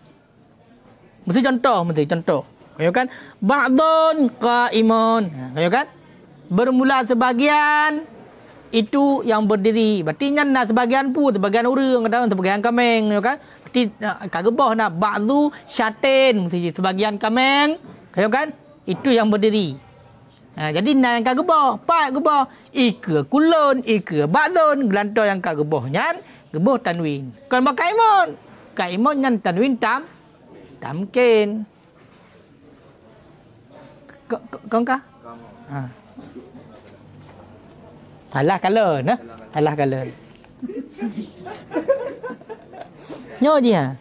mesti contoh kaya kan ba'dun qaimun kaya kan bermula sebagian itu yang berdiri berarti nyan nak sebagian pu sebagian urang kadang sebagian kameng kaya kan berarti kagebah nak ba'du syatin mesti sebagian kameng kaya kan itu yang berdiri. Jadi na yang kagebah pak gebah ika kulun ika ba'dun gelantar yang kagebah nyan gebah tanwin kan bak kaimun nyan tanwin tamkin con ka salah color nah salah color nyo dia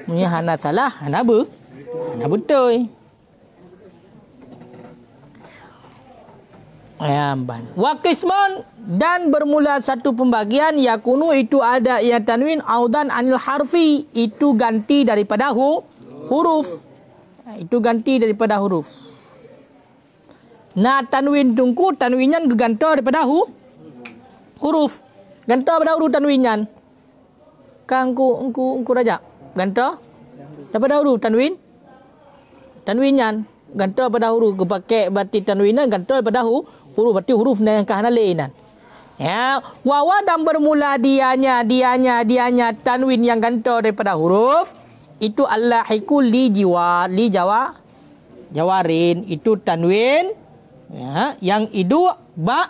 punya hana salah hana betul wa qismun dan bermula satu pembagian yakunu itu ada ia tanwin audan anil harfi itu ganti daripada huruf itu ganti daripada huruf na tanwin tungku tanwinyan gegantar daripada huruf gantar pada huruf tanwinyan kangku engku raja gantar daripada huruf tanwinyan gantar pada huruf kepakai berarti tanwinan gantar pada huruf berarti huruf yang kahana lainan ya wawa dan bermula dianya tanwin yang gantar daripada huruf itu allahiku li jawarin itu tanwin ya yang itu ba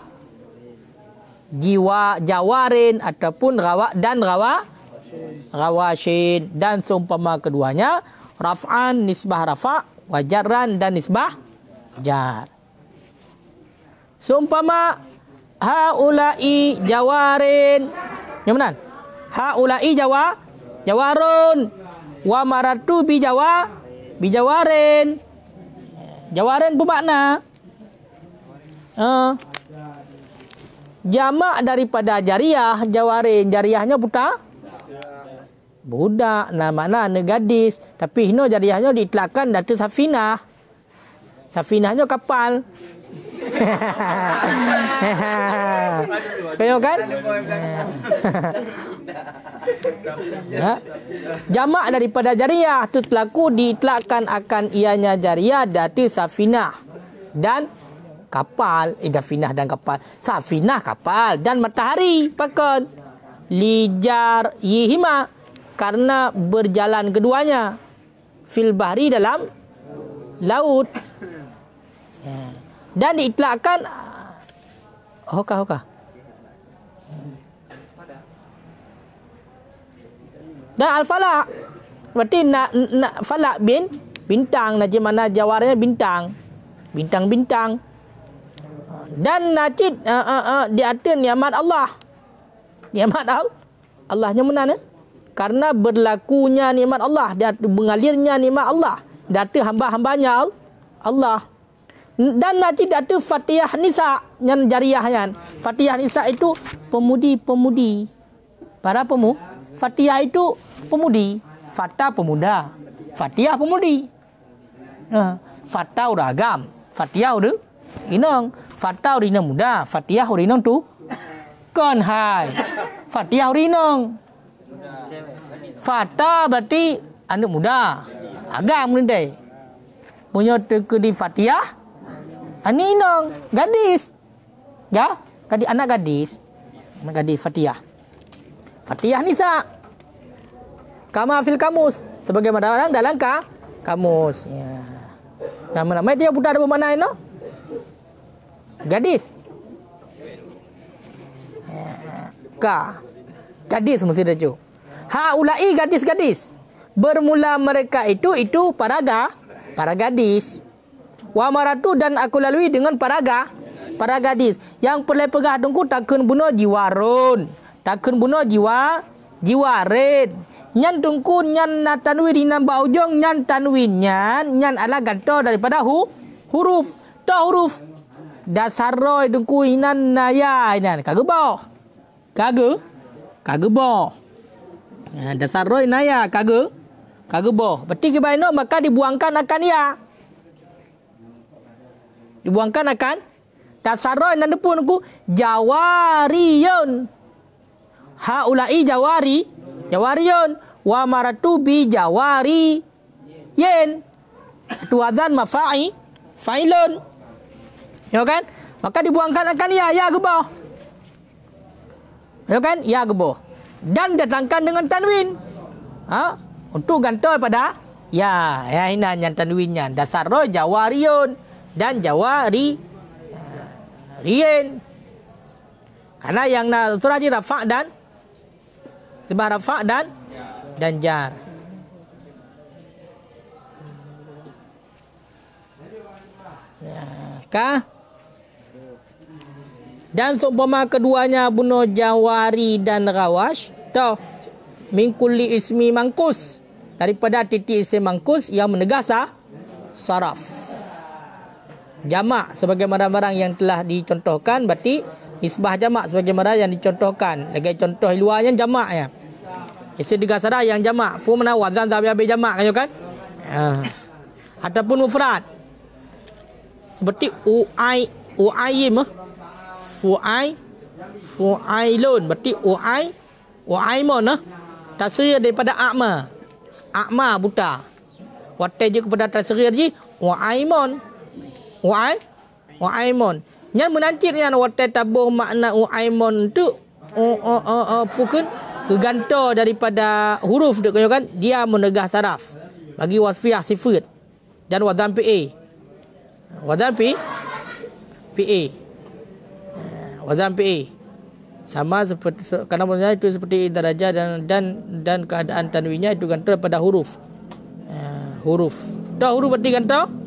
jiwa jawarin ataupun rawashin dan seumpama keduanya raf'an nisbah rafa' wajarran dan nisbah jar. Seumpama haula'i jawarin. Yang benar? Haula'i jawarun. Wa maratu bijawarin. Jawarin bermakna jamak daripada jariyah, jawarin. Jariyahnya budak, nama gadis. Tapi hino jariyahnya diitlakkan datu safinah. Safinahnya kapal. Kayo kan? Ya. Jamak daripada jariyah tu telaku diitlakkan akan ianya jariyah datu safinah dan kapal. Safinah dan kapal. Safinah kapal dan matahari pakon. Lijar yihima karena berjalan keduanya fil bahri dalam laut dan diitlakkan hoka dan al-falak berarti falak bintang najib mana jawarnya bintang dan najid di atas nikmat Allah Allahnya mana karena berlakunya nikmat Allah dan mengalirnya nikmat Allah data hamba-hambanya Allah. Dan nanti ada Fatihah Nisa yang jariah kan. Fatihah Nisa itu pemudi-pemudi. Para Fatihah itu pemudi. Fata pemuda. Fatihah pemudi. Fata uragam. Fatihah udah inang. Fata urinang muda. Fatihah urinang tu kan hai. Fatihah urinang. Fata berarti anak muda. Agam ni punya teka di Fatihah. Ani inang gadis. Ya, anak gadis. Anak gadis Fatihah. Fatihah Nisa. Kama fil kamus. Sebagaimana orang dalam kamus. Ya. Nama-nama dia budak ada bermakna no? Gadis. Gadis mesti dia cu. Haulai gadis-gadis. Bermula mereka itu para gadis. Wa maratu dan aku lalui dengan para gadis. Yang perlu pegah dengku takun bunuh jiwarun. Takun bunuh jiwarin. Nyan tungku nyan tanwin di nambah ujung nyan tanwin nyan ala ganto daripada huruf. Ta huruf. Dasar roy dengku inan naya inan kagebo. Kagebo. Dasar roy naya kagebo. Berarti kebaino maka dibuangkan akan ya. Dibuangkan akan tasarroy nan pun ku jawariyun. Haulai jawariyun wa maratu bi jawari yen. Tuadzan fa'ilun. Ya kan? Maka dibuangkan akan ya gebo. Ya kan? Ya gebo. Dan datangkan dengan tanwin. Untuk gantol pada ya inan yang tanwinnya dasarroy jawariyun. Dan jawari rien. Karena yang surah di rafa' dan sebab rafa' dan jar. Dan seumpama keduanya bunuh jawari dan rawash, min kulli ismi mangkus, daripada titik isim mangkus yang menegah saraf. Jamak sebagaimana barang yang telah dicontohkan, berarti nisbah jamak sebagaimana yang dicontohkan. Lagi contoh luarnya jamak ya. Isim digasara yang jamak pun mana wazan tabi jamak kan? Ataupun mufrad. Seperti uaim, fuailun, berarti uaimon tasghir daripada a'ma buta. Watai je kepada tasghir je uaimon. Uaimon. Yang menancir yang watai tabuh makna uaimon tu pukul keganto daripada huruf dek kan, dia menegah saraf bagi wasfiyah sifat dan wazan PA. Wazan PA. Wazan PA. Sama seperti karena maksudnya itu seperti darajah dan keadaan tanwinnya itu gantung pada huruf. Huruf. Dah huruf berarti gantung.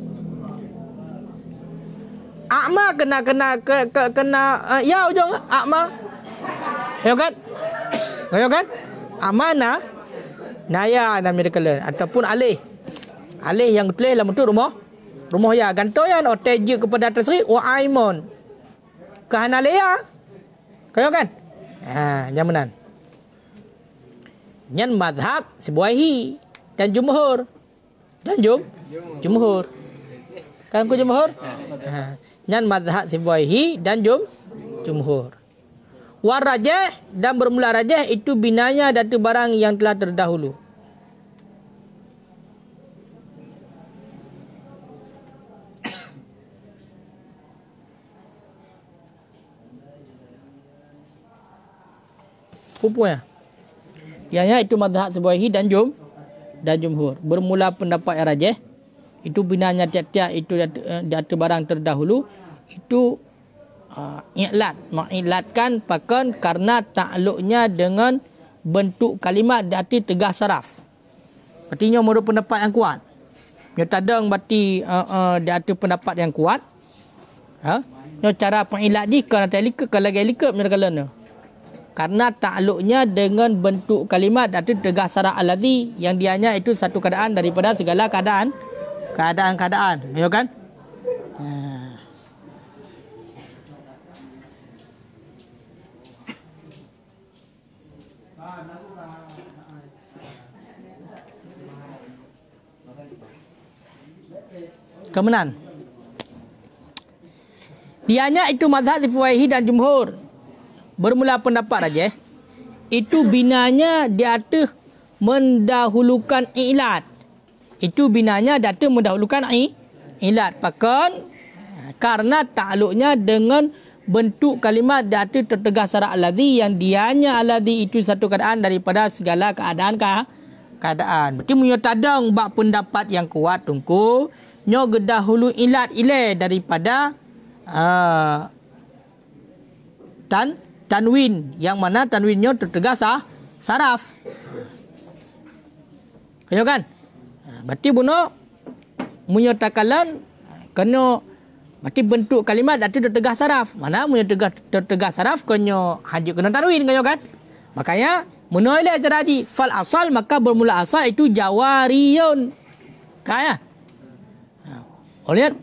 A'ma kena ya ujung a'ma. Ya kan? Amana naya namanya kalian ataupun alih yang tulis dalam bentuk rumah ya gantung yang oteje kepada tasri wa aimon kahanalaya kaya kan nyamanan nyan madhab sebuahi dan jumhur kan ku jumhur nyan madhab sebuahi dan jumhur. Warajah dan bermula rajah itu binanya dari barang yang telah terdahulu. Pupunya. Ianya itu mazhab sebuahi dan jumhur. Bermula pendapat yang rajah itu binanya tiap-tiap itu dari barang terdahulu itu mengilatkan pakan karena takluknya dengan bentuk kalimat dari tegah saraf. Artinya menurut pendapat yang kuat. Yang tadang berarti dari pendapat yang kuat. Cara pengilat di kalau likap mereka karena takluknya dengan bentuk kalimat dari tegah saraf alladhi yang dianya itu satu keadaan daripada segala keadaan. Ya kan? Kemenan. Dianya itu mazhab Syafi'i dan jumhur. Bermula pendapat aja. Itu binanya di atas mendahulukan ilat. Itu binanya di atas mendahulukan ilat. Pakan karena takluknya dengan bentuk kalimat di atas tertegah syarat alladhi yang dianya alladhi itu satu keadaan daripada segala keadaan. Berarti menyotadang bak pendapat yang kuat tungku. Nyo gedahulu ilat ilai daripada tanwin yang mana tanwinnya tertegah saraf. Ayo kan? Berarti buno menyatakan kena berarti bentuk kalimat itu tertegah saraf. Mana tertegah saraf kena hajuk kena tanwin kayo kan? Makanya menoleh cara di fal asal maka bermula asal itu jawariyun. Kaya. Lihat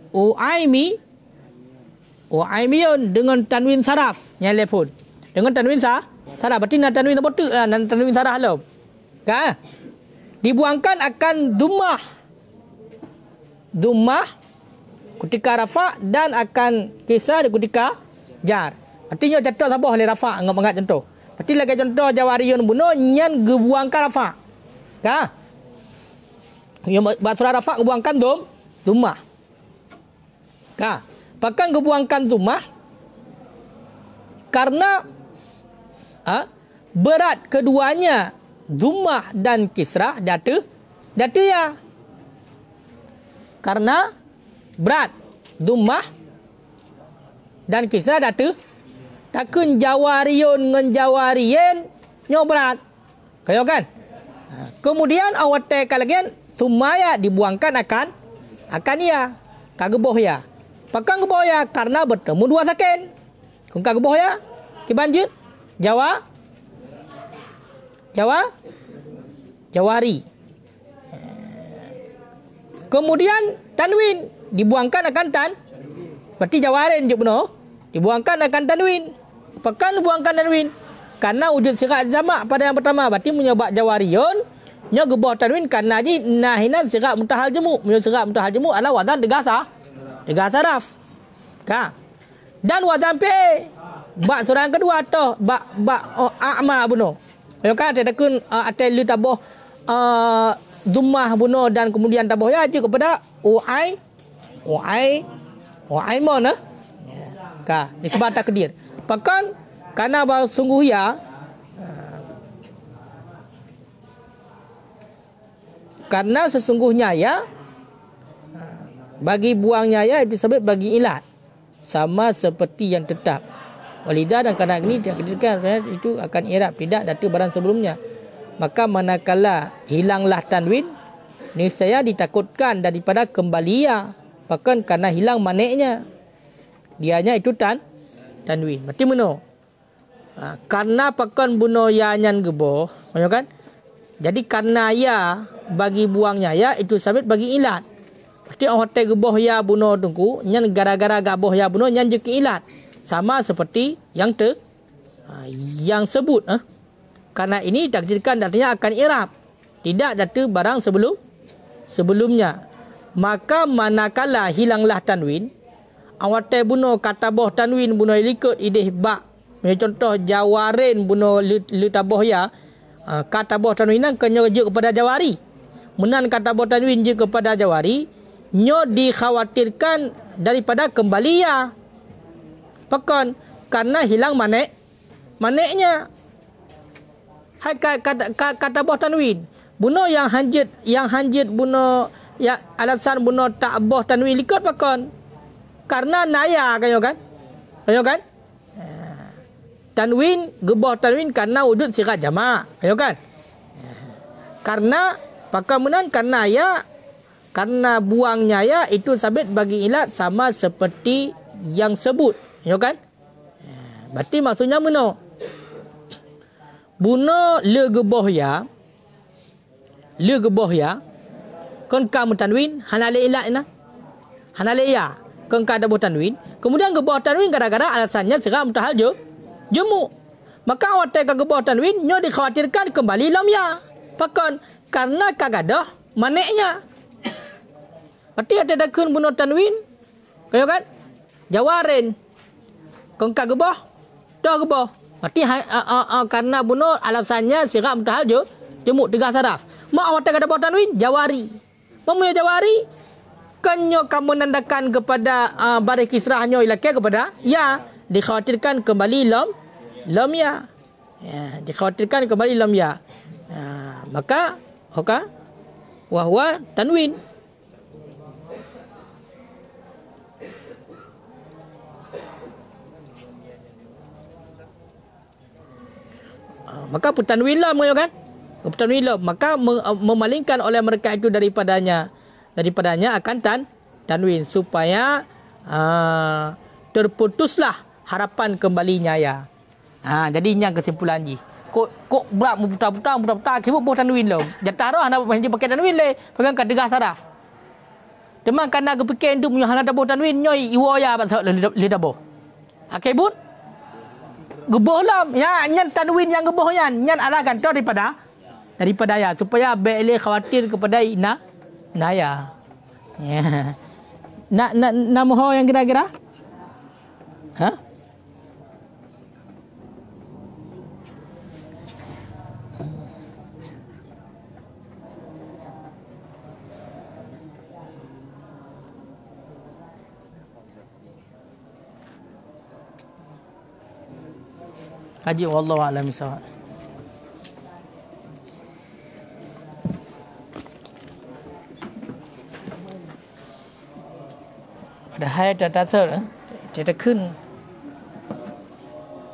uaimiyun dengan tanwin saraf nyale pun. Dengan tanwin saraf berarti nak tanwin apa tu? Nan tanwin saraf lo. Kan? Dibuangkan akan dhammah ketika rafa dan akan kisar ketika jar. Artinya contoh sabah oleh rafa anggap contoh. Berarti lagi contoh jawariyun buno nyan gebuangkan rafa. Kan? Yang surah rafa gebuangkan dhammah. Kan? Bahkan gebuangkan dhammah karena berat keduanya dhammah dan kisrah data ya. Karena berat dhammah dan kisrah data takun jawariyun ngan jawariyen nyo berat. Kayo kan? Kemudian awat kalagian sumaya dibuangkan akan ya. Kageboh ya. Pakang geboh ya karena bertemu dua saken. Kung kageboh ya kibanjut jawari. Kemudian tanwin dibuangkan akan berarti jawarin juk beno dibuangkan akan tanwin. Pekan buangkan tanwin karena wujud sirat jamak pada yang pertama berarti menyebab jawariyun nya gebah tanwin karena ji nahinan sirat mutahal jemu. Sirat mutahal jemu adalah wazan tegah saraf. Ka. Dan wazan pe bak surah yang kedua toh bak a'ma buno. Ayo kan ada kun atel lu taboh dhammah buno dan kemudian taboh ya kepada uaimon ka nisbat takdir. Pakan karena bahawa sungguh ya karena sesungguhnya ya bagi buangnya ya itu disebut bagi ilat sama seperti yang tetap. Walidah dan karena ini ditakdirkan itu akan i'rab tidak datu barang sebelumnya. Maka manakala hilanglah tanwin niscaya ditakutkan daripada kembalinya. Bahkan karena hilang maneknya. Dianya itu tanwin. Berarti meno. Karena pakan buno ya nyan geboh, kan? Jadi karena ya bagi buangnya ya itu sabit bagi ilat. Berarti hotel geboh ya buno tungku nyan gara-gara gaboh ya buno nyan jeki ilat. Sama seperti yang sebut karena ini takdirkan artinya akan i'rab tidak datu barang sebelumnya. Maka manakala hilanglah tanwin awate buno kata boh tanwin buno likut idih ba contoh jawarin buno lu taboh ya kata boh tanwinan kena rujuk kepada jawari menan kata boh tanwin je kepada jawari nyo dikhawatirkan daripada kembali ya. Pekan karena hilang maneknya. Hai kata boh tanwin. Buno yang hanjit buno ya alasan buno tak boh tanwin likut pekan. Karena naya kayo kan? Tanwin geboh tanwin karena wujud sirat jamak. Kayo kan? Karena pakamunan karena ya karena buangnya ya itu sabit bagi ilat sama seperti yang sebut. Ya kan? Berarti maksudnya meno. Buno le geboh ya. Kon kamu tanwin hanale ilat na. Hanale ya. Kon kada boh tanwin. Kemudian geboh tanwin gara-gara alasannya sirat mutahal jemu. Maka awak tekan ke bawah tanwin, nyo dikhawatirkan kembali lam ya. Pakon karena kagadah maneknya. Berarti ada kun bunuh tanwin. Kaya kan? Jawarin. Kong kagebah. Dah gebah. Berarti karena bunuh alasannya sirap mutahal je. Jemuk tiga saraf. Mak awak tekan bawah tanwin, jawari. Mamu jawari. Kanyo kamu nandakan kepada baris kisrahnya ialah kepada ya. Dikhawatirkan kembali lam ya. Dikhawatirkan kembali lam ya. Maka wahwa tanwin. Maka putanwin lam kan? Putanwin lam. Maka memalingkan oleh mereka itu daripadanya akan tanwin supaya terputuslah harapan kembalinya ya. Jadinya kesimpulan ji. Kok berat putar kibuk buh tanwin lo. Jataro anda pakai tanwin le, pegang kat degah saraf. Demang kana kepikir tu punya hana dabo tanwin nyoi iwaya pasal le dabo. Akibut geboh lam ya nyan tanwin yang geboh nyan alakan tu daripada ya supaya bele khawatir kepada naya. Ya. Nak moho yang kira-kira? Ha? Kaji wallahu a'lam bissawab. Ada hai data serจะขึ้น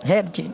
เฮ็ดจริง